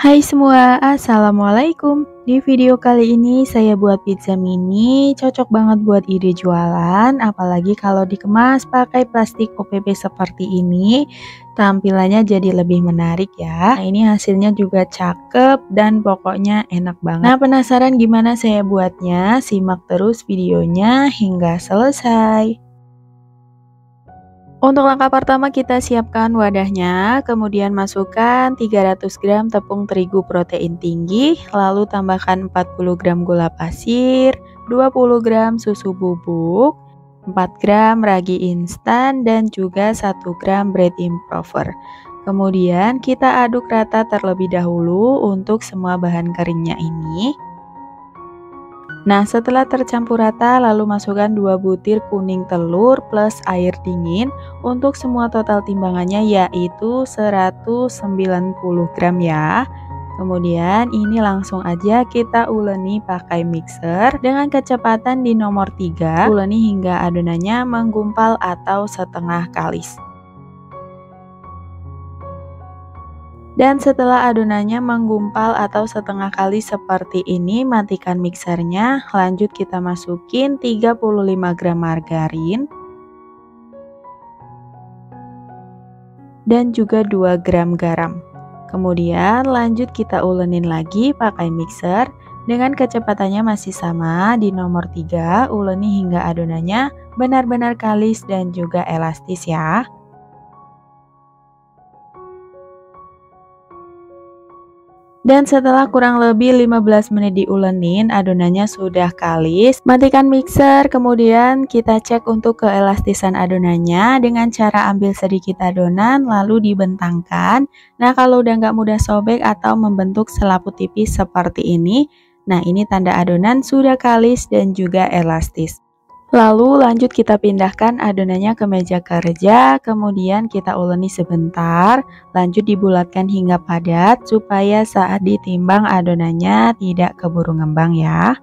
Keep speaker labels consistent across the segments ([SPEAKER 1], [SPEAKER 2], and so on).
[SPEAKER 1] Hai semua, assalamualaikum. Di video kali ini saya buat pizza mini, cocok banget buat ide jualan, apalagi kalau dikemas pakai plastik OPP seperti ini, tampilannya jadi lebih menarik ya. Nah, ini hasilnya juga cakep dan pokoknya enak banget. Nah, penasaran gimana saya buatnya? Simak terus videonya hingga selesai. Untuk langkah pertama kita siapkan wadahnya, kemudian masukkan 300 gram tepung terigu protein tinggi, lalu tambahkan 40 gram gula pasir, 20 gram susu bubuk, 4 gram ragi instan, dan juga 1 gram bread improver. Kemudian kita aduk rata terlebih dahulu untuk semua bahan keringnya ini. Nah, setelah tercampur rata, lalu masukkan 2 butir kuning telur plus air dingin untuk semua total timbangannya yaitu 190 gram ya. Kemudian ini langsung aja kita uleni pakai mixer dengan kecepatan di nomor 3, uleni hingga adonannya menggumpal atau setengah kalis. Dan setelah adonannya menggumpal atau setengah kali seperti ini, matikan mixernya. Lanjut kita masukin 35 gram margarin dan juga 2 gram garam. Kemudian lanjut kita ulenin lagi pakai mixer dengan kecepatannya masih sama di nomor 3, uleni hingga adonannya benar-benar kalis dan juga elastis ya. Dan setelah kurang lebih 15 menit diulenin, adonannya sudah kalis. Matikan mixer, kemudian kita cek untuk keelastisan adonannya dengan cara ambil sedikit adonan lalu dibentangkan. Nah, kalau udah nggak mudah sobek atau membentuk selaput tipis seperti ini, nah ini tanda adonan sudah kalis dan juga elastis. Lalu lanjut kita pindahkan adonannya ke meja kerja, kemudian kita uleni sebentar, lanjut dibulatkan hingga padat supaya saat ditimbang adonannya tidak keburu ngembang ya.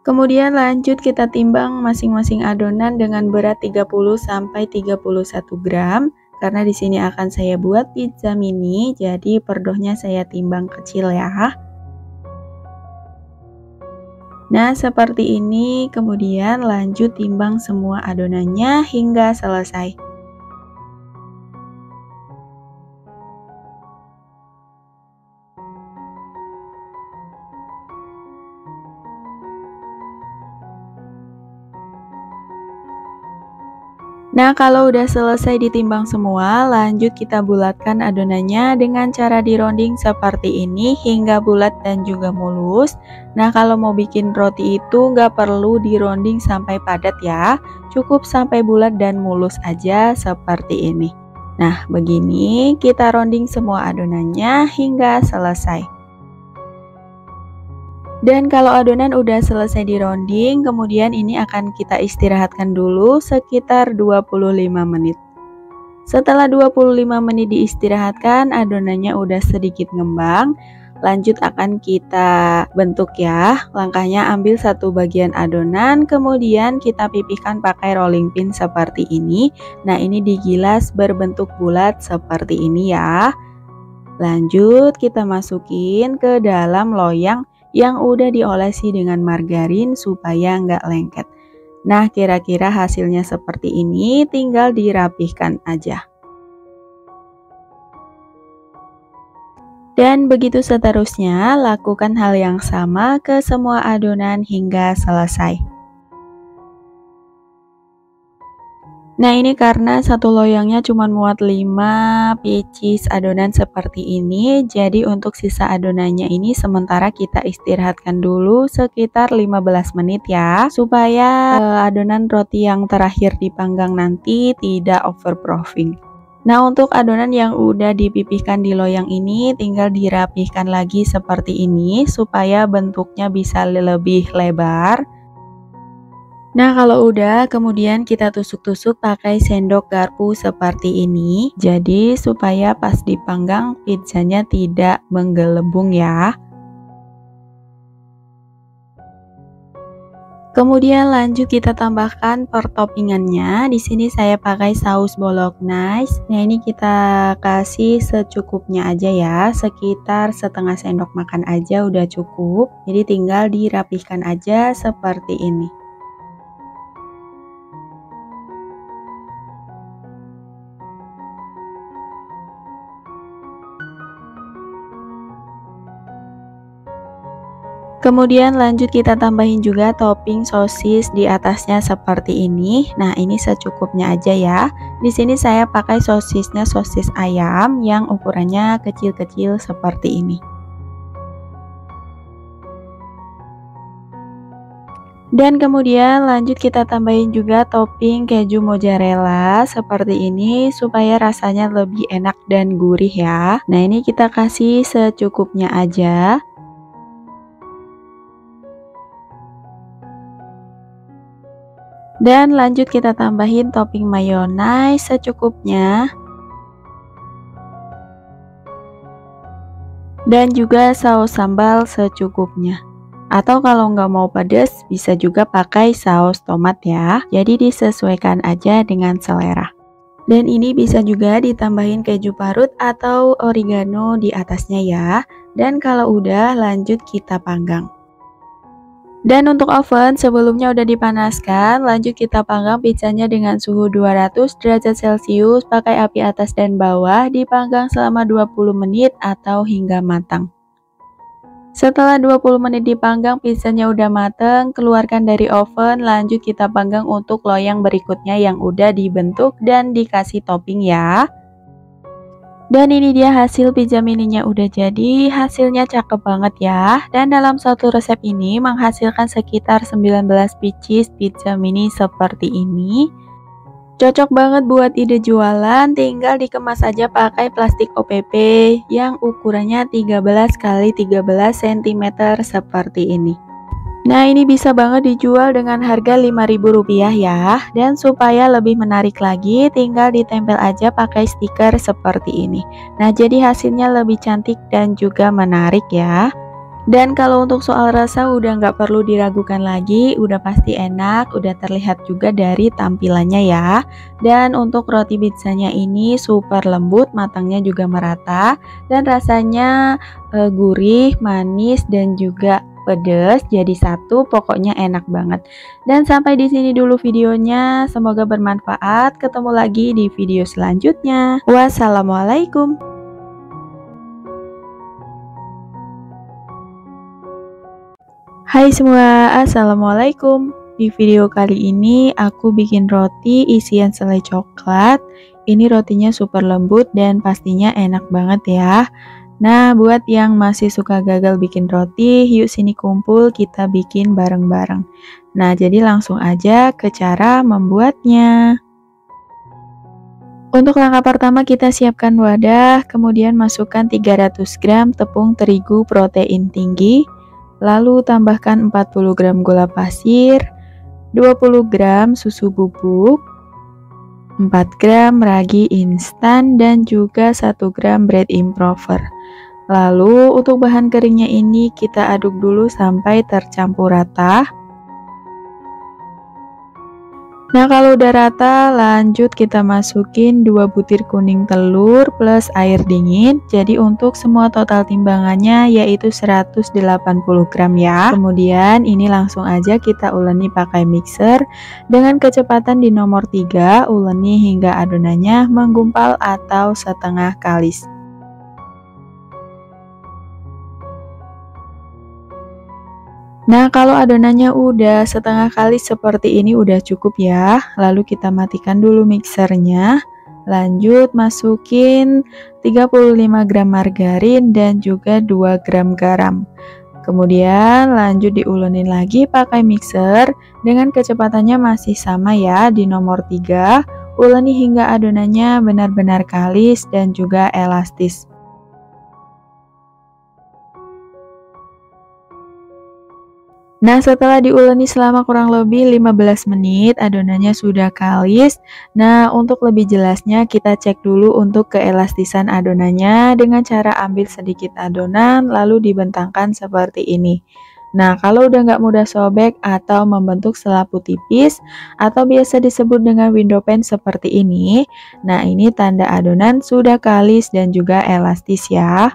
[SPEAKER 1] Kemudian lanjut kita timbang masing-masing adonan dengan berat 30-31 gram. Karena di sini akan saya buat pizza mini, jadi perdohnya saya timbang kecil ya. Nah, seperti ini, kemudian lanjut timbang semua adonannya hingga selesai. Nah, kalau udah selesai ditimbang semua, lanjut kita bulatkan adonannya dengan cara dironding seperti ini hingga bulat dan juga mulus. Nah, kalau mau bikin roti itu nggak perlu dironding sampai padat ya, cukup sampai bulat dan mulus aja seperti ini. Nah, begini kita ronding semua adonannya hingga selesai. Dan kalau adonan udah selesai dironding, kemudian ini akan kita istirahatkan dulu sekitar 25 menit. Setelah 25 menit diistirahatkan, adonannya udah sedikit ngembang. Lanjut akan kita bentuk ya. Langkahnya ambil satu bagian adonan, kemudian kita pipihkan pakai rolling pin seperti ini. Nah, ini digilas berbentuk bulat seperti ini ya. Lanjut kita masukin ke dalam loyang yang udah diolesi dengan margarin supaya nggak lengket. Nah, kira-kira hasilnya seperti ini, tinggal dirapihkan aja. Dan begitu seterusnya, lakukan hal yang sama ke semua adonan hingga selesai. Nah, ini karena satu loyangnya cuma muat 5 pieces adonan seperti ini, jadi untuk sisa adonannya ini sementara kita istirahatkan dulu sekitar 15 menit ya, supaya adonan roti yang terakhir dipanggang nanti tidak overproofing. Nah, untuk adonan yang udah dipipihkan di loyang ini tinggal dirapihkan lagi seperti ini supaya bentuknya bisa lebih lebar. Nah, kalau udah, kemudian kita tusuk-tusuk pakai sendok garpu seperti ini. Jadi, supaya pas dipanggang pizzanya tidak menggelembung ya. Kemudian lanjut kita tambahkan pertoppingannya. Di sini saya pakai saus bolognese. Nah, ini kita kasih secukupnya aja ya, sekitar setengah sendok makan aja udah cukup. Jadi tinggal dirapihkan aja seperti ini. Kemudian lanjut kita tambahin juga topping sosis di atasnya seperti ini. Nah, ini secukupnya aja ya. Di sini saya pakai sosisnya sosis ayam yang ukurannya kecil-kecil seperti ini. Dan kemudian lanjut kita tambahin juga topping keju mozzarella seperti ini supaya rasanya lebih enak dan gurih ya. Nah, ini kita kasih secukupnya aja. Dan lanjut kita tambahin topping mayonnaise secukupnya. Dan juga saus sambal secukupnya. Atau kalau nggak mau pedas, bisa juga pakai saus tomat ya. Jadi disesuaikan aja dengan selera. Dan ini bisa juga ditambahin keju parut atau oregano di atasnya ya. Dan kalau udah, lanjut kita panggang. Dan untuk oven sebelumnya udah dipanaskan, lanjut kita panggang pizzanya dengan suhu 200 derajat Celcius pakai api atas dan bawah, dipanggang selama 20 menit atau hingga matang. Setelah 20 menit dipanggang pizzanya udah mateng, keluarkan dari oven, lanjut kita panggang untuk loyang berikutnya yang udah dibentuk dan dikasih topping ya. Dan ini dia hasil pizza mininya udah jadi, hasilnya cakep banget ya. Dan dalam satu resep ini menghasilkan sekitar 19 pieces pizza mini seperti ini. Cocok banget buat ide jualan, tinggal dikemas aja pakai plastik OPP yang ukurannya 13 x 13 cm seperti ini. Nah, ini bisa banget dijual dengan harga Rp5.000 ya. Dan supaya lebih menarik lagi, tinggal ditempel aja pakai stiker seperti ini. Nah, jadi hasilnya lebih cantik dan juga menarik ya. Dan kalau untuk soal rasa udah nggak perlu diragukan lagi, udah pasti enak, udah terlihat juga dari tampilannya ya. Dan untuk roti pizzanya ini super lembut, matangnya juga merata, dan rasanya gurih, manis, dan juga pedas jadi satu, pokoknya enak banget. Dan sampai di sini dulu videonya, semoga bermanfaat. Ketemu lagi di video selanjutnya. Wassalamualaikum. Hai semua, assalamualaikum. Di video kali ini aku bikin roti isian selai coklat. Ini rotinya super lembut dan pastinya enak banget ya. Nah, buat yang masih suka gagal bikin roti, yuk sini kumpul kita bikin bareng-bareng. Nah, jadi langsung aja ke cara membuatnya. Untuk langkah pertama kita siapkan wadah, kemudian masukkan 300 gram tepung terigu protein tinggi, lalu tambahkan 40 gram gula pasir, 20 gram susu bubuk, 4 gram ragi instan, dan juga 1 gram bread improver. Lalu untuk bahan keringnya ini kita aduk dulu sampai tercampur rata. Nah, kalau udah rata, lanjut kita masukin 2 butir kuning telur plus air dingin. Jadi untuk semua total timbangannya yaitu 180 gram ya. Kemudian ini langsung aja kita uleni pakai mixer dengan kecepatan di nomor 3, uleni hingga adonannya menggumpal atau setengah kalis. Nah, kalau adonannya udah setengah kali seperti ini udah cukup ya. Lalu kita matikan dulu mixernya. Lanjut masukin 35 gram margarin dan juga 2 gram garam. Kemudian lanjut diulenin lagi pakai mixer dengan kecepatannya masih sama ya di nomor 3. Uleni hingga adonannya benar-benar kalis dan juga elastis. Nah, setelah diuleni selama kurang lebih 15 menit, adonannya sudah kalis. Nah, untuk lebih jelasnya kita cek dulu untuk keelastisan adonannya dengan cara ambil sedikit adonan lalu dibentangkan seperti ini. Nah, kalau udah nggak mudah sobek atau membentuk selapu tipis atau biasa disebut dengan window pane seperti ini, nah ini tanda adonan sudah kalis dan juga elastis ya.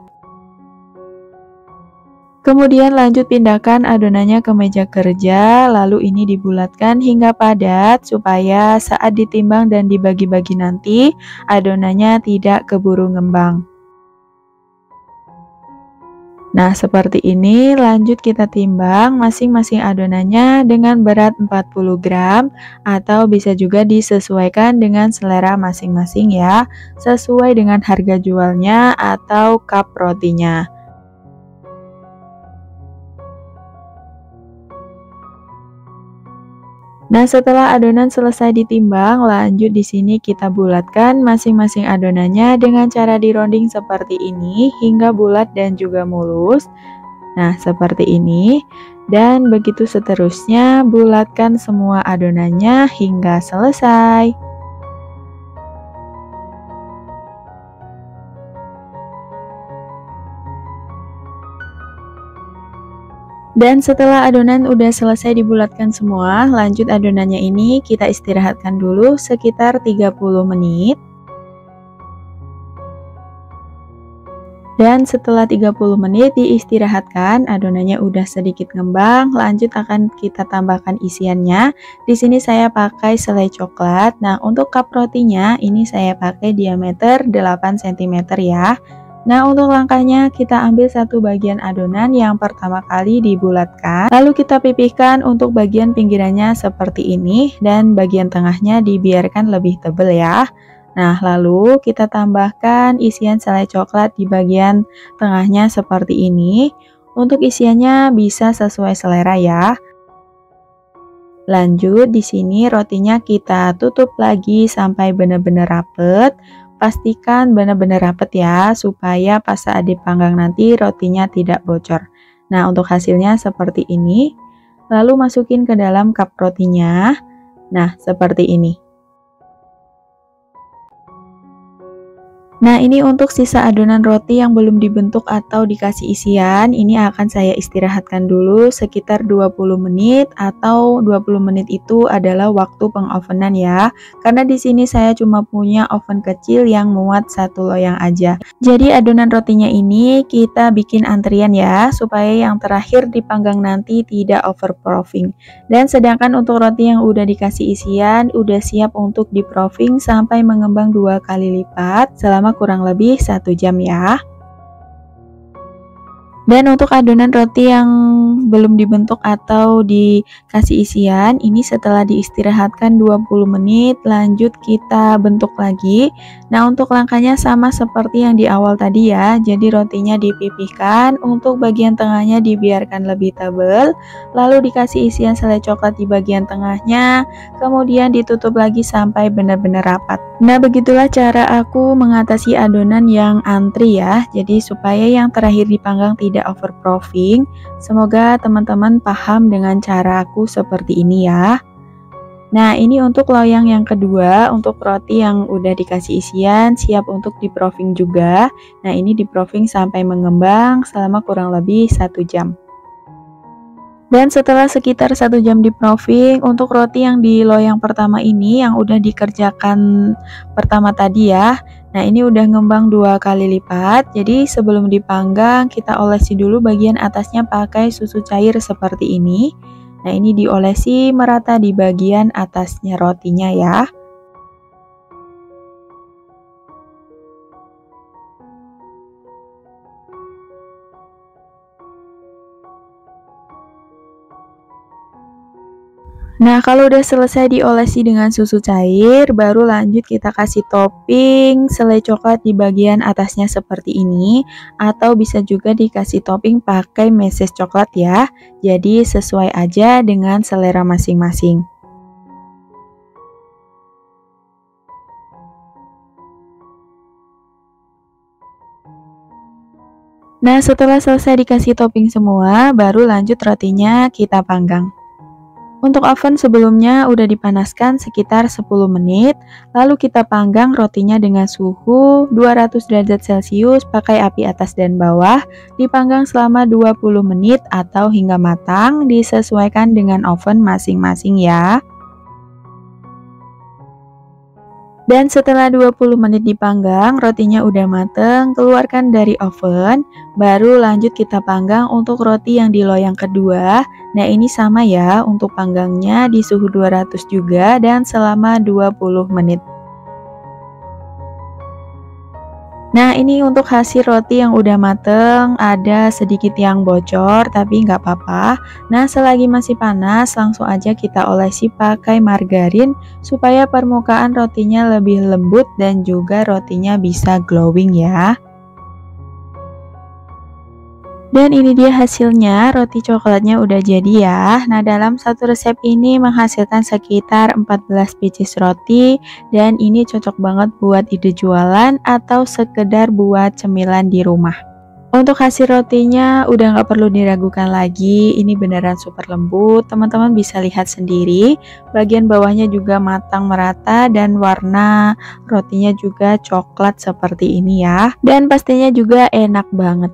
[SPEAKER 1] Kemudian lanjut pindahkan adonannya ke meja kerja, lalu ini dibulatkan hingga padat supaya saat ditimbang dan dibagi-bagi nanti adonannya tidak keburu ngembang. Nah, seperti ini, lanjut kita timbang masing-masing adonannya dengan berat 40 gram atau bisa juga disesuaikan dengan selera masing-masing ya, sesuai dengan harga jualnya atau cup rotinya. Nah, setelah adonan selesai ditimbang, lanjut di sini kita bulatkan masing-masing adonannya dengan cara dironding seperti ini hingga bulat dan juga mulus. Nah, seperti ini. Dan begitu seterusnya, bulatkan semua adonannya hingga selesai. Dan setelah adonan udah selesai dibulatkan semua, lanjut adonannya ini kita istirahatkan dulu sekitar 30 menit. Dan setelah 30 menit diistirahatkan, adonannya udah sedikit ngembang, lanjut akan kita tambahkan isiannya. Di sini saya pakai selai coklat. Nah, untuk cup rotinya ini saya pakai diameter 8 cm ya. Nah, untuk langkahnya kita ambil satu bagian adonan yang pertama kali dibulatkan, lalu kita pipihkan untuk bagian pinggirannya seperti ini dan bagian tengahnya dibiarkan lebih tebal ya. Nah, lalu kita tambahkan isian selai coklat di bagian tengahnya seperti ini. Untuk isiannya bisa sesuai selera ya. Lanjut di sini rotinya kita tutup lagi sampai benar-benar rapet. Pastikan benar-benar rapet ya, supaya pas saat dipanggang nanti rotinya tidak bocor. Nah, untuk hasilnya seperti ini. Lalu masukin ke dalam cup rotinya. Nah, seperti ini. Nah, ini untuk sisa adonan roti yang belum dibentuk atau dikasih isian, ini akan saya istirahatkan dulu sekitar 20 menit atau 20 menit itu adalah waktu pengovenan ya. Karena di sini saya cuma punya oven kecil yang muat satu loyang aja. Jadi adonan rotinya ini kita bikin antrian ya, supaya yang terakhir dipanggang nanti tidak overproofing. Dan sedangkan untuk roti yang udah dikasih isian, udah siap untuk diproofing sampai mengembang 2 kali lipat selama kurang lebih 1 jam ya. Dan untuk adonan roti yang belum dibentuk atau dikasih isian, ini setelah diistirahatkan 20 menit, lanjut kita bentuk lagi. Nah, untuk langkahnya sama seperti yang di awal tadi ya. Jadi rotinya dipipihkan, untuk bagian tengahnya dibiarkan lebih tebal, lalu dikasih isian selai coklat di bagian tengahnya, kemudian ditutup lagi sampai benar-benar rapat. Nah, begitulah cara aku mengatasi adonan yang antri ya. Jadi supaya yang terakhir dipanggang tidak overproofing. Semoga teman-teman paham dengan cara aku seperti ini ya. Nah, ini untuk loyang yang kedua, untuk roti yang udah dikasih isian, siap untuk diproofing juga. Nah, ini diproofing sampai mengembang selama kurang lebih 1 jam. Dan setelah sekitar 1 jam diproofing, untuk roti yang di loyang pertama ini yang udah dikerjakan pertama tadi ya. Nah, ini udah ngembang 2 kali lipat. Jadi sebelum dipanggang kita olesi dulu bagian atasnya pakai susu cair seperti ini. Nah, ini diolesi merata di bagian atasnya rotinya ya. Nah, kalau udah selesai diolesi dengan susu cair, baru lanjut kita kasih topping selai coklat di bagian atasnya seperti ini, atau bisa juga dikasih topping pakai meses coklat ya. Jadi sesuai aja dengan selera masing-masing. Nah, setelah selesai dikasih topping semua, baru lanjut rotinya kita panggang. Untuk oven sebelumnya udah dipanaskan sekitar 10 menit, lalu kita panggang rotinya dengan suhu 200 derajat Celcius pakai api atas dan bawah, dipanggang selama 20 menit atau hingga matang, disesuaikan dengan oven masing-masing ya. Dan setelah 20 menit dipanggang, rotinya udah mateng, keluarkan dari oven, baru lanjut kita panggang untuk roti yang di loyang kedua. Nah ini sama ya, untuk panggangnya di suhu 200 juga dan selama 20 menit. Nah ini untuk hasil roti yang udah mateng, ada sedikit yang bocor tapi nggak apa-apa. Nah selagi masih panas langsung aja kita olesi pakai margarin supaya permukaan rotinya lebih lembut dan juga rotinya bisa glowing ya. Dan ini dia hasilnya, roti coklatnya udah jadi ya. Nah dalam satu resep ini menghasilkan sekitar 14 pieces roti, dan ini cocok banget buat ide jualan atau sekedar buat cemilan di rumah. Untuk hasil rotinya udah nggak perlu diragukan lagi, ini beneran super lembut, teman-teman bisa lihat sendiri. Bagian bawahnya juga matang merata dan warna rotinya juga coklat seperti ini ya. Dan pastinya juga enak banget.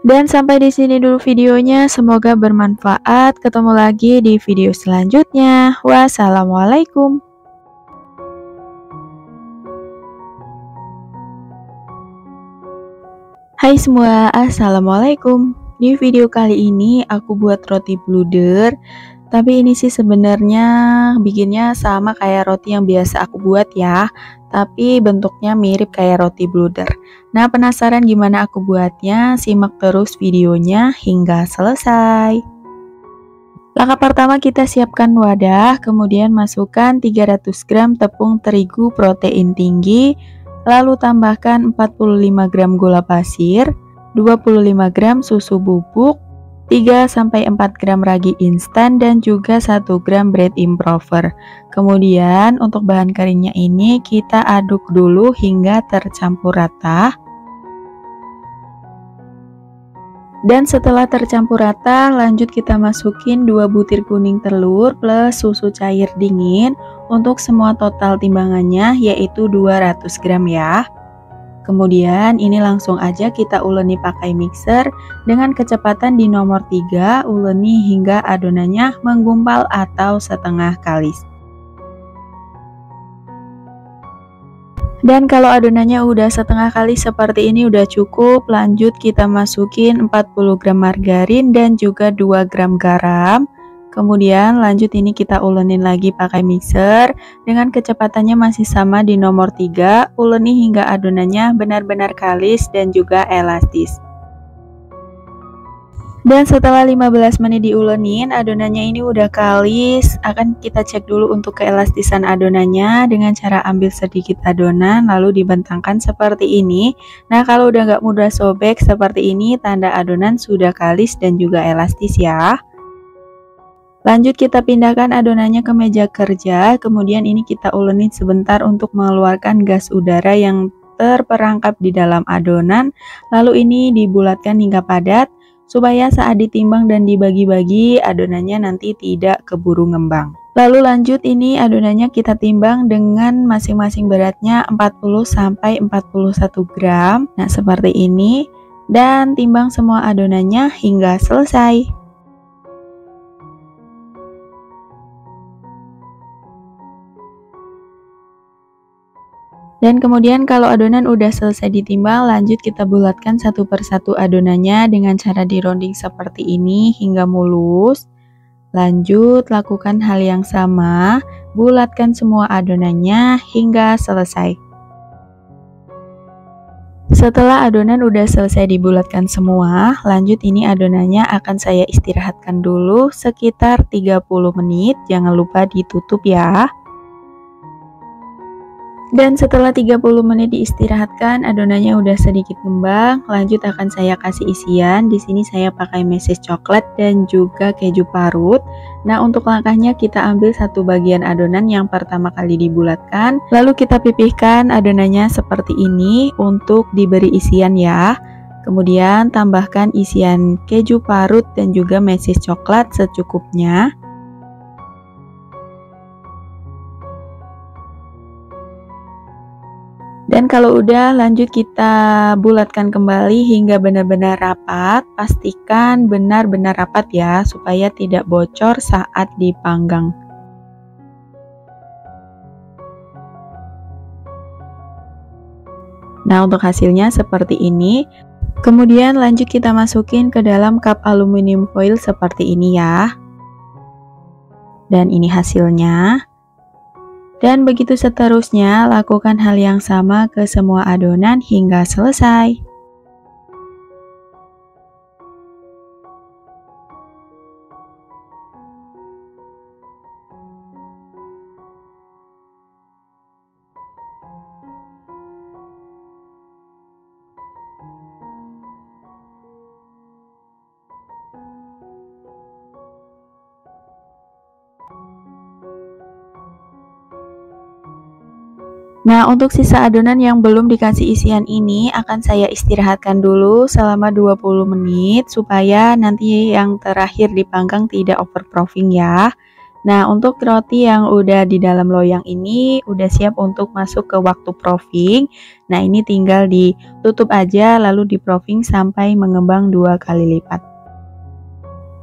[SPEAKER 1] Dan sampai di sini dulu videonya, semoga bermanfaat. Ketemu lagi di video selanjutnya. Wassalamualaikum. Hai semua, assalamualaikum. Di video kali ini aku buat roti bluder. Tapi ini sih sebenarnya bikinnya sama kayak roti yang biasa aku buat ya, tapi bentuknya mirip kayak roti bluder. Nah penasaran gimana aku buatnya? Simak terus videonya hingga selesai. Langkah pertama kita siapkan wadah, kemudian masukkan 300 gram tepung terigu protein tinggi, lalu tambahkan 45 gram gula pasir, 25 gram susu bubuk, 3-4 gram ragi instan, dan juga 1 gram bread improver. Kemudian untuk bahan keringnya ini kita aduk dulu hingga tercampur rata. Dan setelah tercampur rata, lanjut kita masukin 2 butir kuning telur plus susu cair dingin untuk semua total timbangannya yaitu 200 gram ya. Kemudian ini langsung aja kita uleni pakai mixer dengan kecepatan di nomor 3, uleni hingga adonannya menggumpal atau setengah kalis. Dan kalau adonannya udah setengah kali seperti ini udah cukup, lanjut kita masukin 40 gram margarin dan juga 2 gram garam. Kemudian lanjut ini kita ulenin lagi pakai mixer dengan kecepatannya masih sama di nomor 3, uleni hingga adonannya benar-benar kalis dan juga elastis. Dan setelah 15 menit diulenin, adonannya ini udah kalis. Akan kita cek dulu untuk keelastisan adonannya dengan cara ambil sedikit adonan lalu dibentangkan seperti ini. Nah kalau udah nggak mudah sobek seperti ini, tanda adonan sudah kalis dan juga elastis ya. Lanjut kita pindahkan adonannya ke meja kerja, kemudian ini kita ulenin sebentar untuk mengeluarkan gas udara yang terperangkap di dalam adonan. Lalu ini dibulatkan hingga padat, supaya saat ditimbang dan dibagi-bagi adonannya nanti tidak keburu ngembang. Lalu lanjut ini adonannya kita timbang dengan masing-masing beratnya 40-41 gram. Nah seperti ini, dan timbang semua adonannya hingga selesai. Dan kemudian kalau adonan udah selesai ditimbang, lanjut kita bulatkan satu persatu adonannya dengan cara dironding seperti ini hingga mulus. Lanjut lakukan hal yang sama, bulatkan semua adonannya hingga selesai. Setelah adonan udah selesai dibulatkan semua, lanjut ini adonannya akan saya istirahatkan dulu sekitar 30 menit, jangan lupa ditutup ya. Dan setelah 30 menit diistirahatkan, adonannya udah sedikit ngembang. Lanjut akan saya kasih isian. Di sini saya pakai meses coklat dan juga keju parut. Nah, untuk langkahnya kita ambil satu bagian adonan yang pertama kali dibulatkan, lalu kita pipihkan adonannya seperti ini untuk diberi isian ya. Kemudian tambahkan isian keju parut dan juga meses coklat secukupnya. Dan kalau udah, lanjut kita bulatkan kembali hingga benar-benar rapat. Pastikan benar-benar rapat ya, supaya tidak bocor saat dipanggang. Nah, untuk hasilnya seperti ini. Kemudian lanjut kita masukin ke dalam cup aluminium foil seperti ini ya. Dan ini hasilnya. Dan begitu seterusnya, lakukan hal yang sama ke semua adonan hingga selesai. Nah, untuk sisa adonan yang belum dikasih isian ini akan saya istirahatkan dulu selama 20 menit supaya nanti yang terakhir dipanggang tidak overproofing ya. Nah, untuk roti yang udah di dalam loyang ini udah siap untuk masuk ke waktu proofing. Nah, ini tinggal ditutup aja lalu di proofing sampai mengembang 2 kali lipat.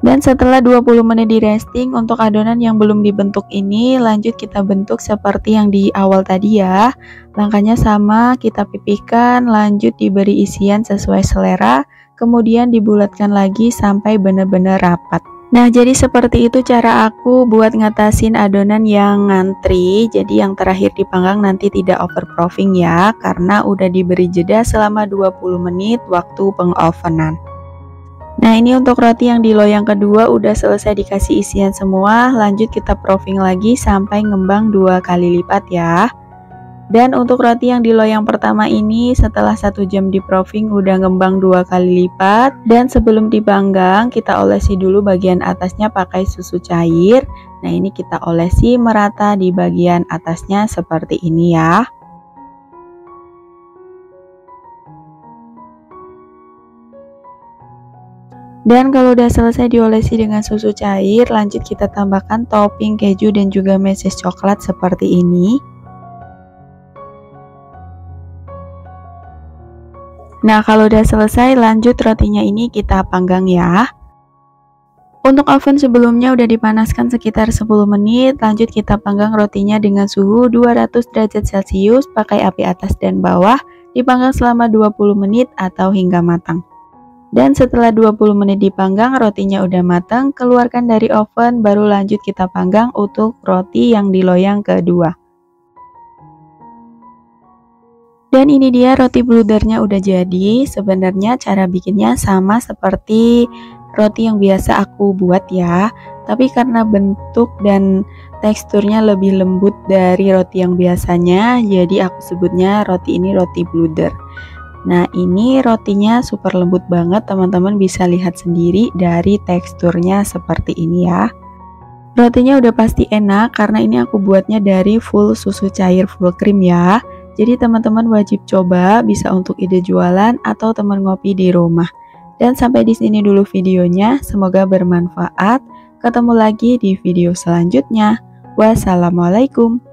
[SPEAKER 1] Dan setelah 20 menit di resting, untuk adonan yang belum dibentuk ini lanjut kita bentuk seperti yang di awal tadi ya. Langkahnya sama, kita pipihkan, lanjut diberi isian sesuai selera, kemudian dibulatkan lagi sampai benar-benar rapat. Nah, jadi seperti itu cara aku buat ngatasin adonan yang ngantri. Jadi yang terakhir dipanggang nanti tidak overproofing ya, karena udah diberi jeda selama 20 menit waktu pengovenan. Nah, ini untuk roti yang di loyang kedua udah selesai dikasih isian semua. Lanjut kita proofing lagi sampai ngembang 2 kali lipat ya. Dan untuk roti yang di loyang pertama ini setelah 1 jam di proofing udah ngembang 2 kali lipat. Dan sebelum dipanggang kita olesi dulu bagian atasnya pakai susu cair. Nah, ini kita olesi merata di bagian atasnya seperti ini ya. Dan kalau udah selesai diolesi dengan susu cair, lanjut kita tambahkan topping keju dan juga meses coklat seperti ini. Nah, kalau udah selesai, lanjut rotinya ini kita panggang ya. Untuk oven sebelumnya udah dipanaskan sekitar 10 menit, lanjut kita panggang rotinya dengan suhu 200 derajat Celcius pakai api atas dan bawah, dipanggang selama 20 menit atau hingga matang. Dan setelah 20 menit dipanggang, rotinya udah matang, keluarkan dari oven, baru lanjut kita panggang untuk roti yang di loyang kedua. Dan ini dia roti bludernya udah jadi. Sebenarnya cara bikinnya sama seperti roti yang biasa aku buat ya, tapi karena bentuk dan teksturnya lebih lembut dari roti yang biasanya, jadi aku sebutnya roti ini roti bluder. Nah, ini rotinya super lembut banget, teman-teman bisa lihat sendiri dari teksturnya seperti ini ya. Rotinya udah pasti enak karena ini aku buatnya dari full susu cair full cream ya. Jadi teman-teman wajib coba, bisa untuk ide jualan atau teman ngopi di rumah. Dan sampai di sini dulu videonya, semoga bermanfaat. Ketemu lagi di video selanjutnya. Wassalamualaikum.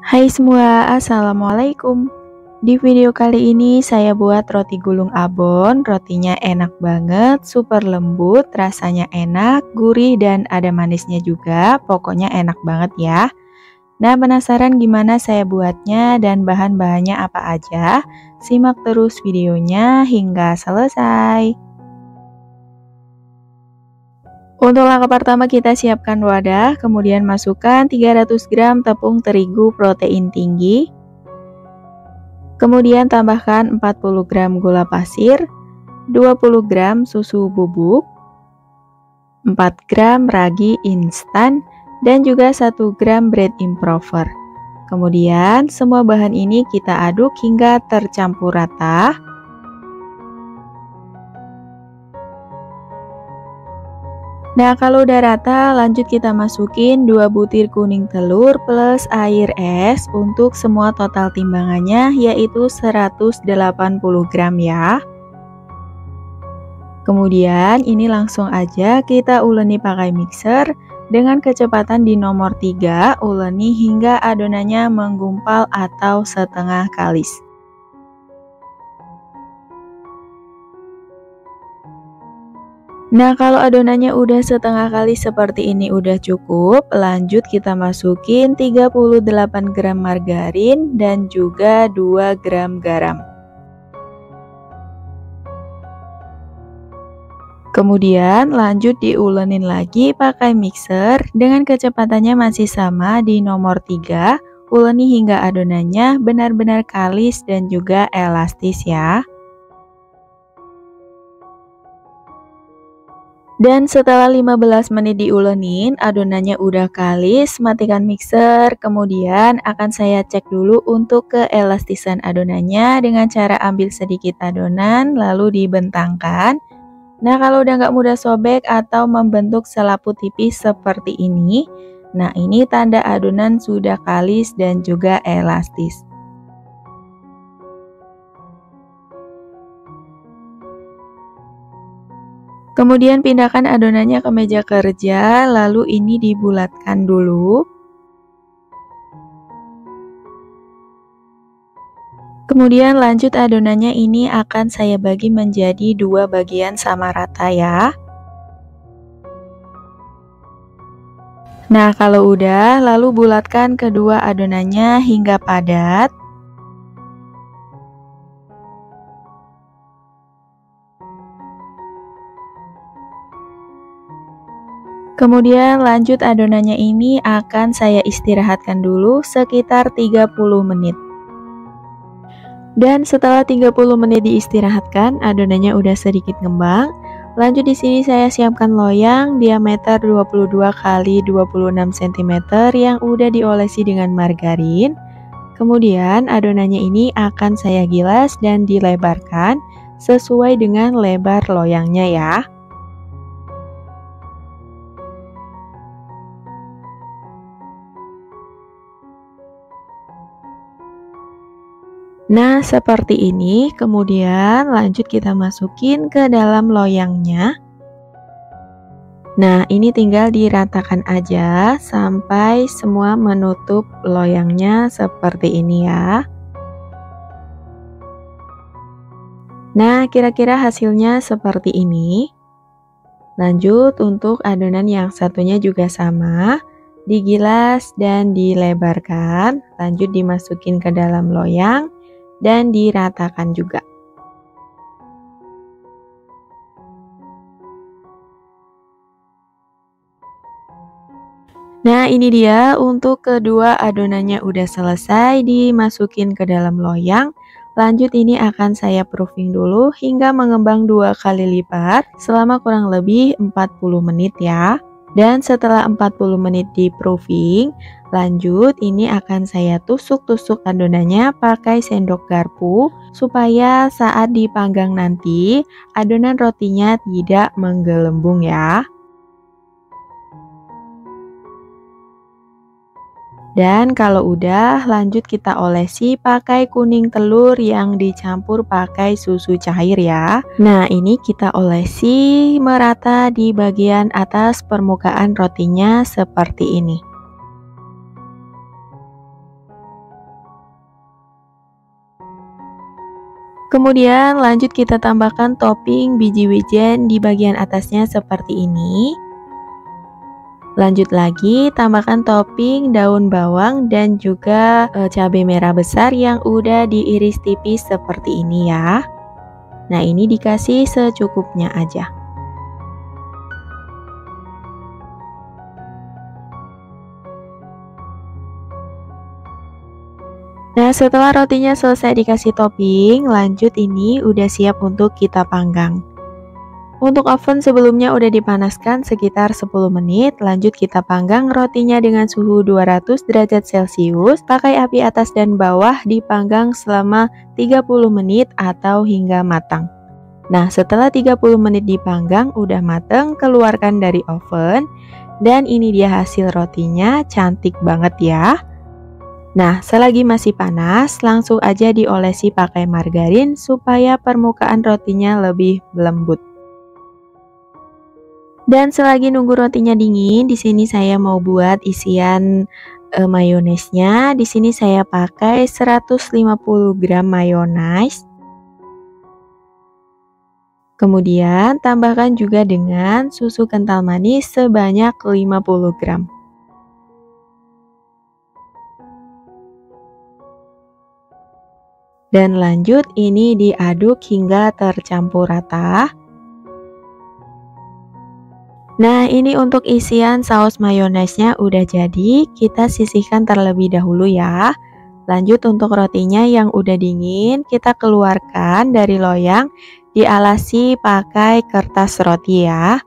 [SPEAKER 1] Hai semua, assalamualaikum. Di video kali ini saya buat roti gulung abon. Rotinya enak banget, super lembut, rasanya enak, gurih dan ada manisnya juga. Pokoknya enak banget ya. Nah, penasaran gimana saya buatnya dan bahan-bahannya apa aja? Simak terus videonya hingga selesai. Untuk langkah pertama kita siapkan wadah, kemudian masukkan 300 gram tepung terigu protein tinggi, Kemudian tambahkan 40 gram gula pasir, 20 gram susu bubuk, 4 gram ragi instan, dan juga 1 gram bread improver. Kemudian semua bahan ini kita aduk hingga tercampur rata. Nah, kalau udah rata, lanjut kita masukin 2 butir kuning telur plus air es untuk semua total timbangannya yaitu 180 gram ya. Kemudian ini langsung aja kita uleni pakai mixer dengan kecepatan di nomor 3, uleni hingga adonannya menggumpal atau setengah kalis. Nah, kalau adonannya udah setengah kali seperti ini udah cukup, lanjut kita masukin 38 gram margarin dan juga 2 gram garam. Kemudian lanjut diulenin lagi pakai mixer dengan kecepatannya masih sama di nomor 3, uleni hingga adonannya benar-benar kalis dan juga elastis ya. Dan setelah 15 menit diulenin, adonannya udah kalis, matikan mixer. Kemudian akan saya cek dulu untuk keelastisan adonannya dengan cara ambil sedikit adonan lalu dibentangkan. Nah, kalau udah nggak mudah sobek atau membentuk selaput tipis seperti ini, nah ini tanda adonan sudah kalis dan juga elastis. Kemudian pindahkan adonannya ke meja kerja, lalu ini dibulatkan dulu. Kemudian lanjut adonannya ini akan saya bagi menjadi 2 bagian sama rata ya. Nah, kalau udah, lalu bulatkan kedua adonannya hingga padat. Kemudian lanjut adonannya ini akan saya istirahatkan dulu sekitar 30 menit. Dan setelah 30 menit diistirahatkan, adonannya udah sedikit ngembang. Lanjut di sini saya siapkan loyang diameter 22 x 26 cm yang udah diolesi dengan margarin. Kemudian adonannya ini akan saya gilas dan dilebarkan sesuai dengan lebar loyangnya ya. Nah, seperti ini. Kemudian lanjut kita masukin ke dalam loyangnya. Nah, ini tinggal diratakan aja sampai semua menutup loyangnya seperti ini ya. Nah, kira-kira hasilnya seperti ini. Lanjut untuk adonan yang satunya juga sama, digilas dan dilebarkan, lanjut dimasukin ke dalam loyang dan diratakan juga. Nah, ini dia untuk kedua adonannya udah selesai dimasukin ke dalam loyang. Lanjut ini akan saya proofing dulu hingga mengembang 2 kali lipat selama kurang lebih 40 menit ya. Dan setelah 40 menit di proofing, lanjut ini akan saya tusuk-tusuk adonannya pakai sendok garpu supaya saat dipanggang nanti adonan rotinya tidak menggelembung ya. Dan kalau udah, lanjut kita olesi pakai kuning telur yang dicampur pakai susu cair ya. Nah, ini kita olesi merata di bagian atas permukaan rotinya seperti ini. Kemudian lanjut kita tambahkan topping biji wijen di bagian atasnya seperti ini. Lanjut lagi, tambahkan topping daun bawang dan juga cabai merah besar yang udah diiris tipis seperti ini ya. Nah, ini dikasih secukupnya aja. Nah, setelah rotinya selesai dikasih topping, lanjut ini udah siap untuk kita panggang. Untuk oven sebelumnya udah dipanaskan sekitar 10 menit, lanjut kita panggang rotinya dengan suhu 200 derajat Celcius, pakai api atas dan bawah, dipanggang selama 30 menit atau hingga matang. Nah, setelah 30 menit dipanggang udah mateng, keluarkan dari oven, dan ini dia hasil rotinya, cantik banget ya. Nah, selagi masih panas, langsung aja diolesi pakai margarin supaya permukaan rotinya lebih lembut. Dan selagi nunggu rotinya dingin, di sini saya mau buat isian mayonesnya. Di sini saya pakai 150 gram mayones. Kemudian tambahkan juga dengan susu kental manis sebanyak 50 gram. Dan lanjut ini diaduk hingga tercampur rata. Nah, ini untuk isian saus mayonesnya udah jadi, kita sisihkan terlebih dahulu ya. Lanjut untuk rotinya yang udah dingin, kita keluarkan dari loyang, dialasi pakai kertas roti ya.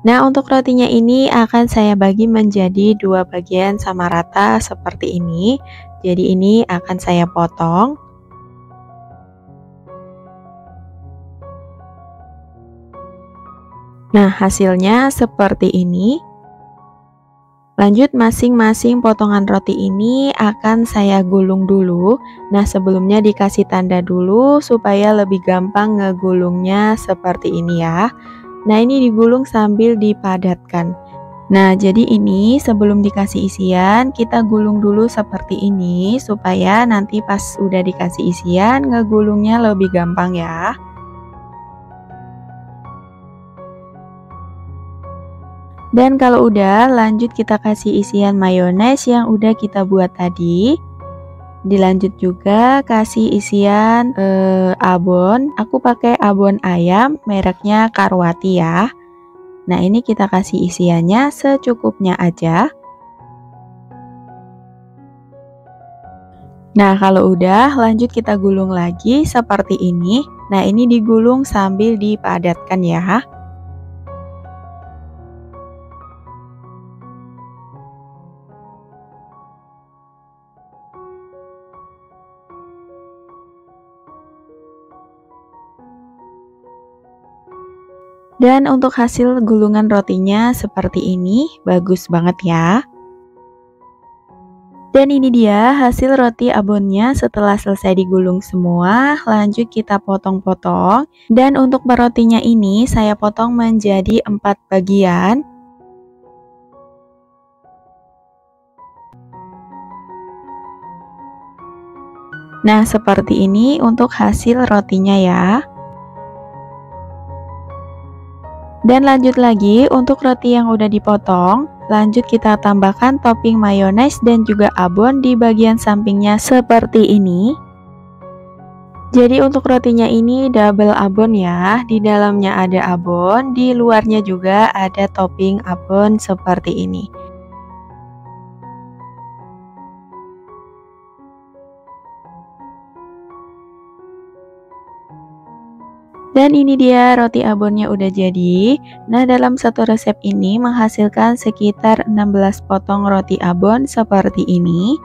[SPEAKER 1] Nah, untuk rotinya ini akan saya bagi menjadi 2 bagian sama rata seperti ini. Jadi ini akan saya potong. Nah, hasilnya seperti ini. Lanjut masing-masing potongan roti ini akan saya gulung dulu. Nah, sebelumnya dikasih tanda dulu supaya lebih gampang ngegulungnya seperti ini ya. Nah, ini digulung sambil dipadatkan. Nah, jadi ini sebelum dikasih isian, kita gulung dulu seperti ini supaya nanti pas udah dikasih isian, ngegulungnya lebih gampang ya. Dan kalau udah, lanjut kita kasih isian mayones yang udah kita buat tadi. Dilanjut juga kasih isian abon. Aku pakai abon ayam, mereknya Karwati ya. Nah, ini kita kasih isiannya secukupnya aja. Nah, kalau udah, lanjut kita gulung lagi seperti ini. Nah, ini digulung sambil dipadatkan ya. Dan untuk hasil gulungan rotinya seperti ini, bagus banget ya. Dan ini dia hasil roti abonnya setelah selesai digulung semua. Lanjut kita potong-potong. Dan untuk rotinya ini saya potong menjadi 4 bagian. Nah, seperti ini untuk hasil rotinya ya. Dan lanjut lagi untuk roti yang udah dipotong, lanjut kita tambahkan topping mayones dan juga abon di bagian sampingnya seperti ini. Jadi untuk rotinya ini double abon ya, di dalamnya ada abon, di luarnya juga ada topping abon seperti ini. Dan ini dia roti abonnya udah jadi. Nah, dalam satu resep ini menghasilkan sekitar 16 potong roti abon seperti ini.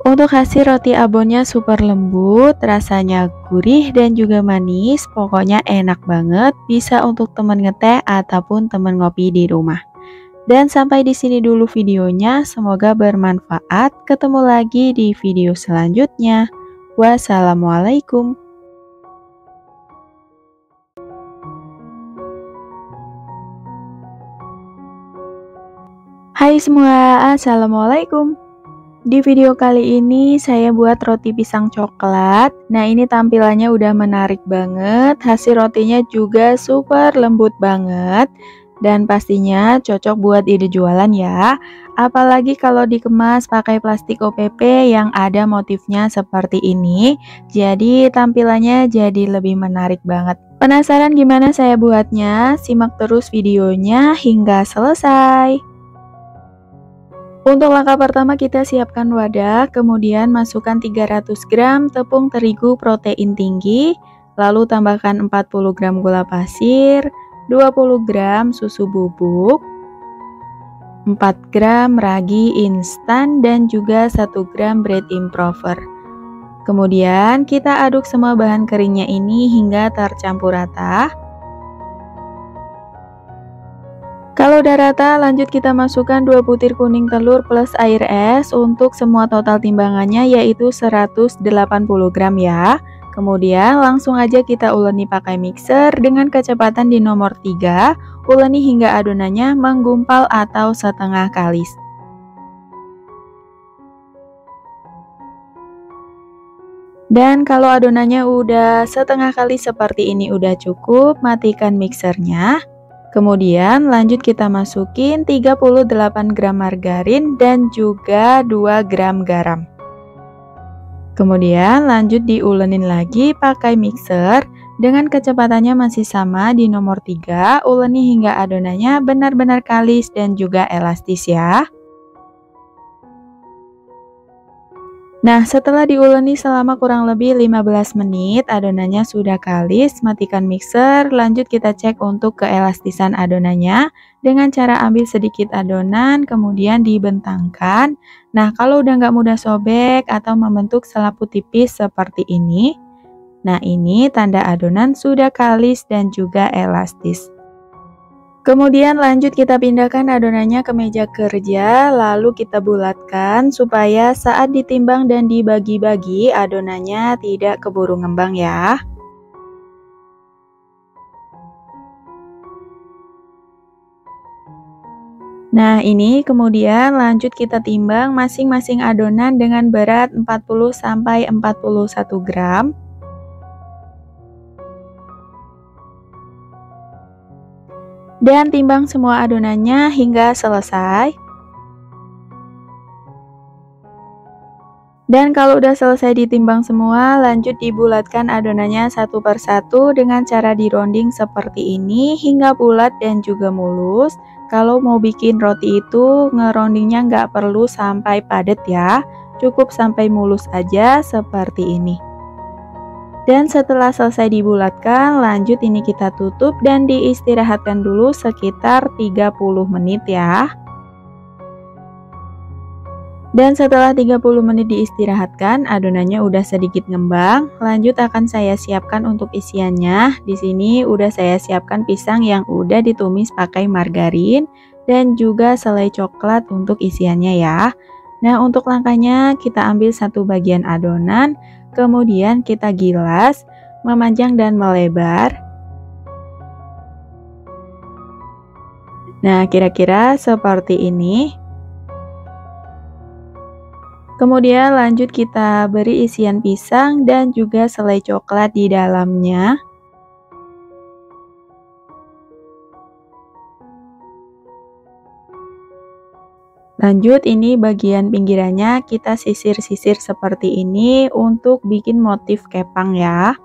[SPEAKER 1] Untuk hasil roti abonnya super lembut, rasanya gurih dan juga manis. Pokoknya enak banget, bisa untuk temen ngeteh ataupun temen ngopi di rumah. Dan sampai di sini dulu videonya, semoga bermanfaat. Ketemu lagi di video selanjutnya. Wassalamualaikum. Hai semua, assalamualaikum. Di video kali ini saya buat roti pisang coklat. Nah, ini tampilannya udah menarik banget. Hasil rotinya juga super lembut banget. Dan pastinya cocok buat ide jualan ya. Apalagi kalau dikemas pakai plastik OPP yang ada motifnya seperti ini. Jadi tampilannya jadi lebih menarik banget. Penasaran gimana saya buatnya? Simak terus videonya hingga selesai. Untuk langkah pertama kita siapkan wadah, kemudian masukkan 300 gram tepung terigu protein tinggi, lalu tambahkan 40 gram gula pasir, 20 gram susu bubuk, 4 gram ragi instan, dan juga 1 gram bread improver. Kemudian kita aduk semua bahan keringnya ini hingga tercampur rata. Kalau udah rata, lanjut kita masukkan 2 butir kuning telur plus air es untuk semua total timbangannya yaitu 180 gram ya. Kemudian langsung aja kita uleni pakai mixer dengan kecepatan di nomor 3, uleni hingga adonannya menggumpal atau setengah kalis. Dan kalau adonannya udah setengah kali seperti ini udah cukup, matikan mixernya. Kemudian lanjut kita masukin 38 gram margarin dan juga 2 gram garam. Kemudian lanjut diulenin lagi pakai mixer dengan kecepatannya masih sama di nomor 3, uleni hingga adonannya benar-benar kalis dan juga elastis ya. Nah, setelah diuleni selama kurang lebih 15 menit, adonannya sudah kalis, matikan mixer, lanjut kita cek untuk keelastisan adonannya dengan cara ambil sedikit adonan, kemudian dibentangkan. Nah, kalau udah nggak mudah sobek atau membentuk selaput tipis seperti ini, nah ini tanda adonan sudah kalis dan juga elastis. Kemudian lanjut kita pindahkan adonannya ke meja kerja, lalu kita bulatkan supaya saat ditimbang dan dibagi-bagi adonannya tidak keburu ngembang ya. Nah ini kemudian lanjut kita timbang masing-masing adonan dengan berat 40-41 gram. Dan timbang semua adonannya hingga selesai. Dan kalau udah selesai ditimbang semua, lanjut dibulatkan adonannya satu persatu dengan cara dironding seperti ini hingga bulat dan juga mulus. Kalau mau bikin roti itu ngerondingnya nggak perlu sampai padat ya, cukup sampai mulus aja seperti ini. Dan setelah selesai dibulatkan, lanjut ini kita tutup dan diistirahatkan dulu sekitar 30 menit ya. Dan setelah 30 menit diistirahatkan, adonannya udah sedikit ngembang. Lanjut akan saya siapkan untuk isiannya. Di sini udah saya siapkan pisang yang udah ditumis pakai margarin dan juga selai coklat untuk isiannya ya. Nah, untuk langkahnya kita ambil satu bagian adonan, kemudian kita gilas, memanjang dan melebar. Nah, kira-kira seperti ini. Kemudian lanjut kita beri isian pisang dan juga selai coklat di dalamnya. Lanjut ini bagian pinggirannya kita sisir-sisir seperti ini untuk bikin motif kepang ya.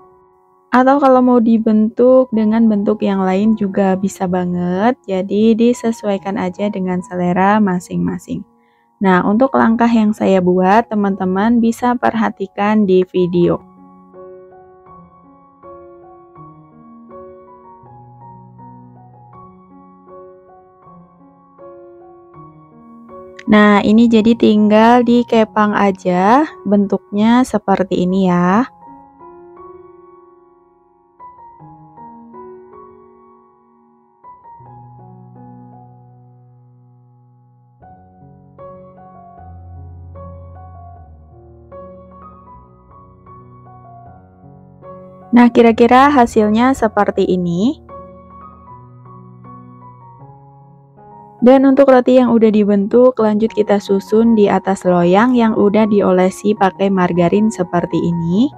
[SPEAKER 1] Atau kalau mau dibentuk dengan bentuk yang lain juga bisa banget. Jadi disesuaikan aja dengan selera masing-masing. Nah, untuk langkah yang saya buat, teman-teman bisa perhatikan di video. Nah, ini jadi tinggal dikepang aja, bentuknya seperti ini ya. Nah, kira-kira hasilnya seperti ini. Dan untuk roti yang udah dibentuk, lanjut kita susun di atas loyang yang udah diolesi pakai margarin seperti ini.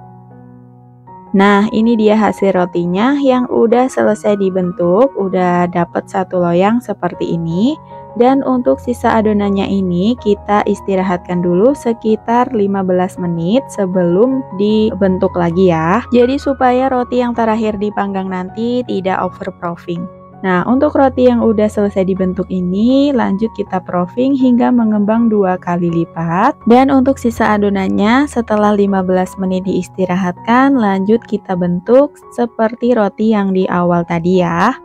[SPEAKER 1] Nah, ini dia hasil rotinya yang udah selesai dibentuk, udah dapet satu loyang seperti ini. Dan untuk sisa adonannya ini kita istirahatkan dulu sekitar 15 menit sebelum dibentuk lagi ya. Jadi supaya roti yang terakhir dipanggang nanti tidak overproofing. Nah, untuk roti yang udah selesai dibentuk ini, lanjut kita proofing hingga mengembang 2 kali lipat. Dan untuk sisa adonannya, setelah 15 menit diistirahatkan, lanjut kita bentuk seperti roti yang di awal tadi ya.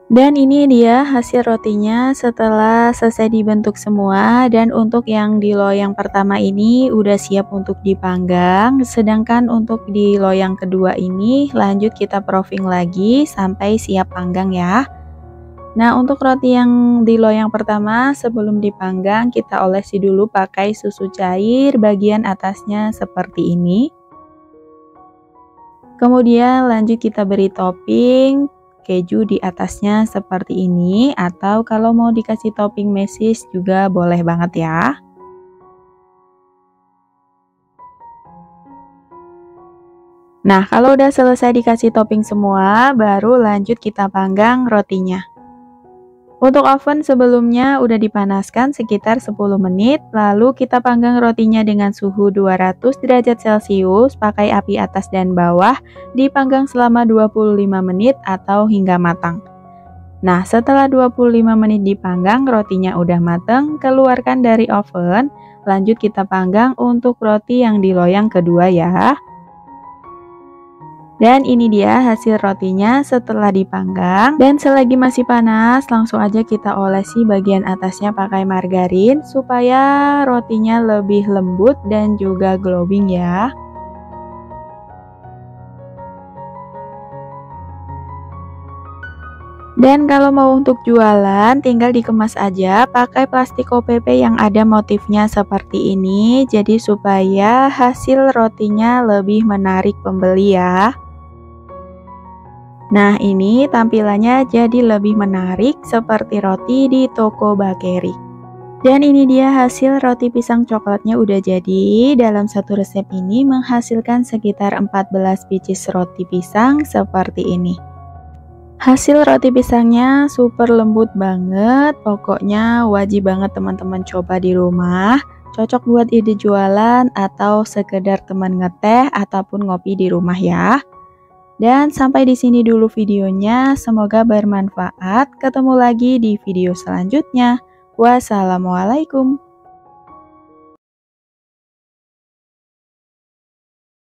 [SPEAKER 1] Dan ini dia hasil rotinya setelah selesai dibentuk semua. Dan untuk yang di loyang pertama ini udah siap untuk dipanggang. Sedangkan untuk di loyang kedua ini lanjut kita proofing lagi sampai siap panggang ya. Nah, untuk roti yang di loyang pertama sebelum dipanggang kita olesi dulu pakai susu cair bagian atasnya seperti ini. Kemudian lanjut kita beri topping keju di atasnya seperti ini, atau kalau mau dikasih topping mesis juga boleh banget ya. Nah, kalau udah selesai dikasih topping semua, baru lanjut kita panggang rotinya. Untuk oven sebelumnya udah dipanaskan sekitar 10 menit, lalu kita panggang rotinya dengan suhu 200 derajat Celcius, pakai api atas dan bawah, dipanggang selama 25 menit atau hingga matang. Nah, setelah 25 menit dipanggang, rotinya udah mateng, keluarkan dari oven, lanjut kita panggang untuk roti yang di loyang kedua ya. Dan ini dia hasil rotinya setelah dipanggang. Dan selagi masih panas, langsung aja kita olesi bagian atasnya pakai margarin supaya rotinya lebih lembut dan juga glowing ya. Dan kalau mau untuk jualan, tinggal dikemas aja pakai plastik OPP yang ada motifnya seperti ini. Jadi supaya hasil rotinya lebih menarik pembeli ya. Nah, ini tampilannya jadi lebih menarik seperti roti di toko bakery. Dan ini dia hasil roti pisang coklatnya udah jadi. Dalam satu resep ini menghasilkan sekitar 14 pieces roti pisang seperti ini. Hasil roti pisangnya super lembut banget, pokoknya wajib banget teman-teman coba di rumah. Cocok buat ide jualan atau sekedar teman ngeteh ataupun ngopi di rumah ya. Dan sampai di sini dulu videonya, semoga bermanfaat. Ketemu lagi di video selanjutnya. Wassalamualaikum.